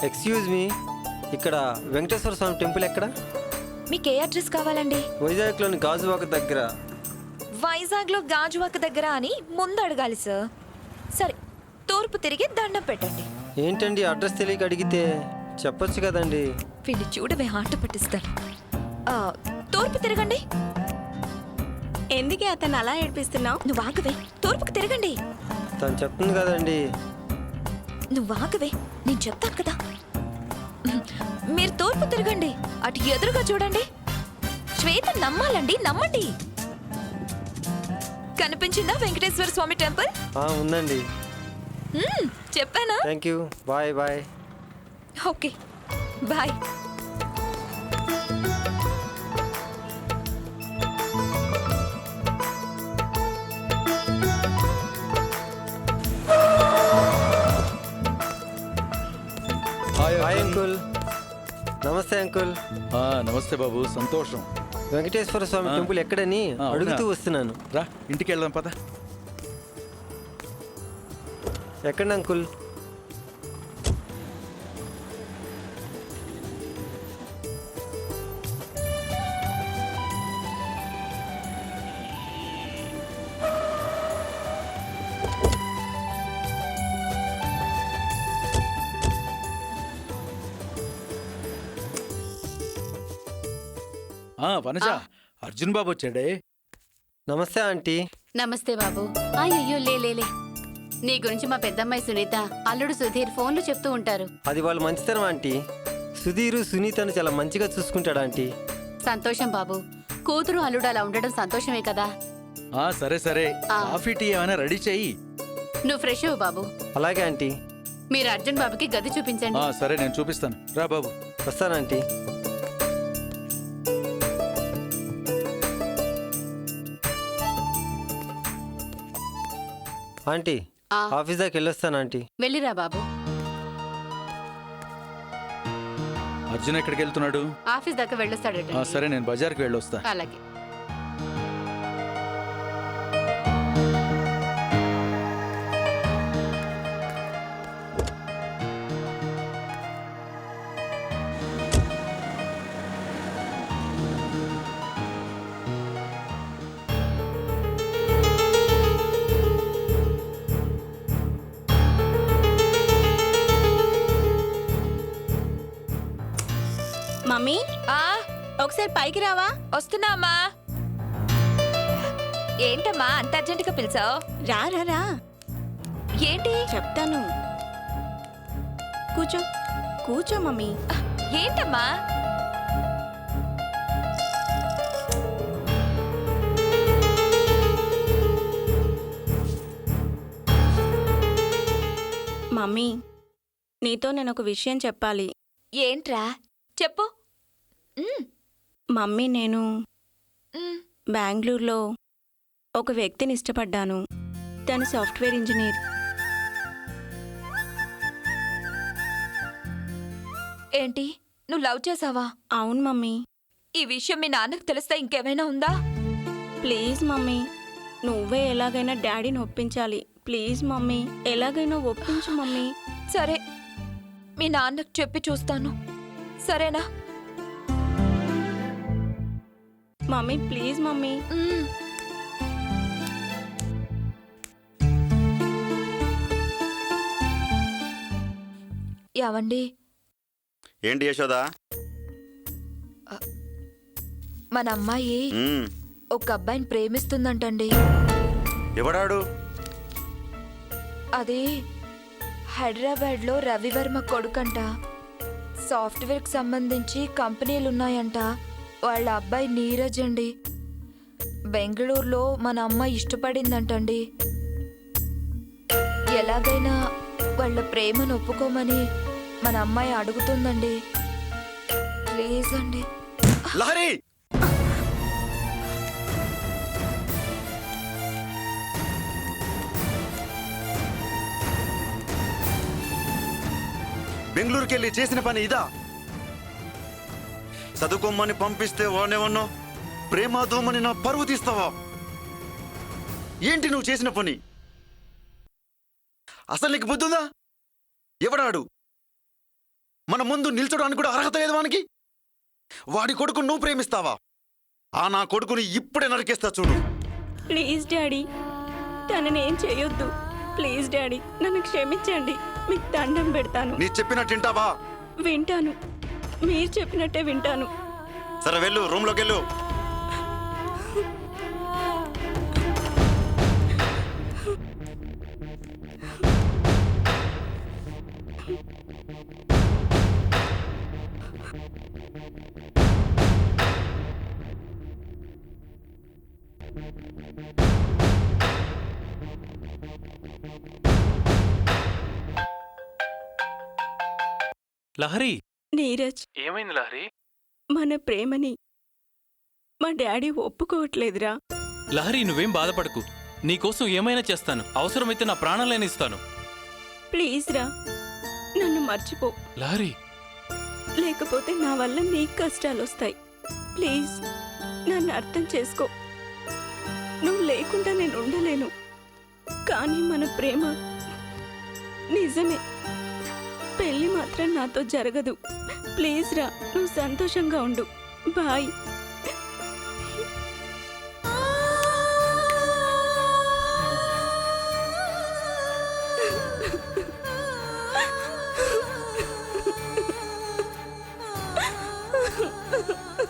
Excuse me, ఇక్కడ వెంకటేశ్వర స్వామి temple ఎక్కడ? మీకు ఏ అడ్రస్ కావాలండి? వైజాగ్లోని గాజువాక దగ్గర. వైజాగ్లో గాజువాక దగ్గర అని ముందు అడగాలి సార్. సరే, తూర్పు తిరిగి దండం పెట్టండి. ఏంటండి అడ్రస్ తెలియక అడిగితే చెప్పొచ్చు కదండి. వీళ్ళు చూడవే ఆట పట్టిస్తారు. తూర్పు తిరగండి. ఎందుకే అతను అలా ఏడిపిస్తున్నావు? నువ్వు ఆగవే, తూర్పుకు తిరగండి. తను చెప్తుంది కదండి. నువ్వు ఆగవే, నేను చెప్తాను కదా. మీరు తూర్పు తిరగండి, అటు ఎదురుగా చూడండి. శ్వేత నమ్మాలండి, నమ్మండి. కనిపించిందా వెంకటేశ్వర స్వామి టెంపుల్? ఉందండి. చెప్పానా? Thank you, bye bye. Okay bye. Hi uncle. నమస్తే అంకుల్. నమస్తే బాబు, సంతోషం. వెంకటేశ్వర స్వామి టెంపుల్ ఎక్కడని అడుగుతూ వస్తున్నాను. రా, ఇంటికి వెళ్దాం పద. ఎక్కడ అంకుల్? వనజ, అర్జున్ బాబు వచ్చాడే. నమస్తే ఆంటీ. నమస్తే బాబు. అయ్యో లే, నీ గురించి మా పెద్దమ్మాయి సునీత, అల్లుడు సుధీర్ ఫోన్లు చెప్తూ ఉంటారు. అది వాళ్ళు మంచితనం ఆంటీ. సుధీరు సునీతను చాలా మంచిగా చూసుకుంటాడు ఆంటీ. సంతోషం బాబు. కూతురు అల్లుడు అలా ఉండడం సంతోషమే కదా. సరే సరే, కాఫీ టీ ఏమైనా రెడీ చెయ్యి. నువ్వు ఫ్రెష్ అవ్వు బాబు. అలాగే ఆంటీ. మీరు అర్జున్ బాబుకి గది చూపించండి. సరే, నేను చూపిస్తాను. రా బాబు. వస్తాను ఆంటీ. ఆంటీ, ఆఫీస్ దాకా వెళ్ళొస్తాను ఆంటీ. వెళ్ళిరా బాబు. అర్జున్ ఎక్కడికి వెళ్తున్నాడు? ఆఫీస్ దాకా వెళ్ళొస్తాడట. సరే, నేను బజార్కి వెళ్ళొస్తా. అలాగే. మమ్మీ, ఒకసారి పైకి రావా? వస్తున్నా అమ్మా. ఏంటమ్మా అంత అర్జెంటుగా పిలిచావు? రా రా రా. ఏంటి? చెప్తాను. కూర్చో కూర్చో మమ్మీ. ఏంటమ్మా? మమ్మీ, నీతో నేను ఒక విషయం చెప్పాలి. ఏంట్రా చెప్పు. మమ్మీ, నేను బెంగళూరులో ఒక వ్యక్తిని ఇష్టపడ్డాను. తను సాఫ్ట్వేర్ ఇంజనీర్. ఏంటి, నువ్వు లవ్ చేసావా? అవును మమ్మీ. ఈ విషయం మీ నాన్నకు తెలిస్తే ఇంకేమైనా ఉందా? ప్లీజ్ మమ్మీ, నువ్వే ఎలాగైనా డాడీని ఒప్పించాలి. ప్లీజ్ మమ్మీ, ఎలాగైనా ఒప్పించు మమ్మీ. సరే, మీ నాన్నకు చెప్పి చూస్తాను. సరేనా? Mummy please mummy. ఏవండి? ఏంటి యశోదా? మన అమ్మాయి ఒక అబ్బాయిని ప్రేమిస్తుందంటండి. ఎవడాడు? అది హైదరాబాద్లో రవివర్మ కొడుకంట. సాఫ్ట్వేర్కి సంబంధించి కంపెనీలున్నాయంట. వాళ్ళ అబ్బాయి నీరజ్ అండి. బెంగళూరులో మన అమ్మాయి ఇష్టపడిందంటండి. ఎలాగైనా వాళ్ళ ప్రేమను ఒప్పుకోమని మన అమ్మాయి అడుగుతుందండి. ప్లీజ్ అండి. లహరి! బెంగళూరుకెళ్ళి చేసిన పని ఇదా? చదువుకోమని పంపిస్తే వాడేమన్నా ప్రేమ దోమని నా పరువు తీస్తావా? ఏంటి నువ్వు చేసిన పని? అసలు నీకు బుద్ధుందా? ఎవడాడు? మన ముందు నిల్చోడానికి కూడా అర్హత లేదు వానికి. వాడి కొడుకు నువ్వు ప్రేమిస్తావా? ఆ నా కొడుకుని ఇప్పుడే నరికేస్తా చూడు. ప్లీజ్ డాడీ, తనని ఏం చేయొద్దు. ప్లీజ్ డాడీ, నన్ను క్షమించండి. మీకు దండం పెడతాను. నీ చెప్పినట్టు వింటావా? వింటాను, మీరు చెప్పినట్టే వింటాను. సరే వెళ్ళు, రూమ్లోకి వెళ్ళు. లహరి, నీరజ్, ఏమైంది లహరి? మన ప్రేమని మా డాడీ ఒప్పుకోవట్లేదురా. లహరి, నువ్వేం బాధపడకు. నీకోసం ఏమైనా చేస్తాను. అవసరమైతే నా ప్రాణాలైనా ఇస్తాను. ప్లీజ్ రా, నన్ను మర్చిపో. లహరి, లేకపోతే నా వల్ల నీకు కష్టాలు వస్తాయి. ప్లీజ్ నన్ను అర్థం చేసుకో. నువ్వు లేకుండా నేను ఉండలేను. కానీ మన ప్రేమ నిజమే. పెళ్ళి మాత్రం నాతో జరగదు. ప్లీజ్ రా, నువ్వు సంతోషంగా ఉండు. బాయ్.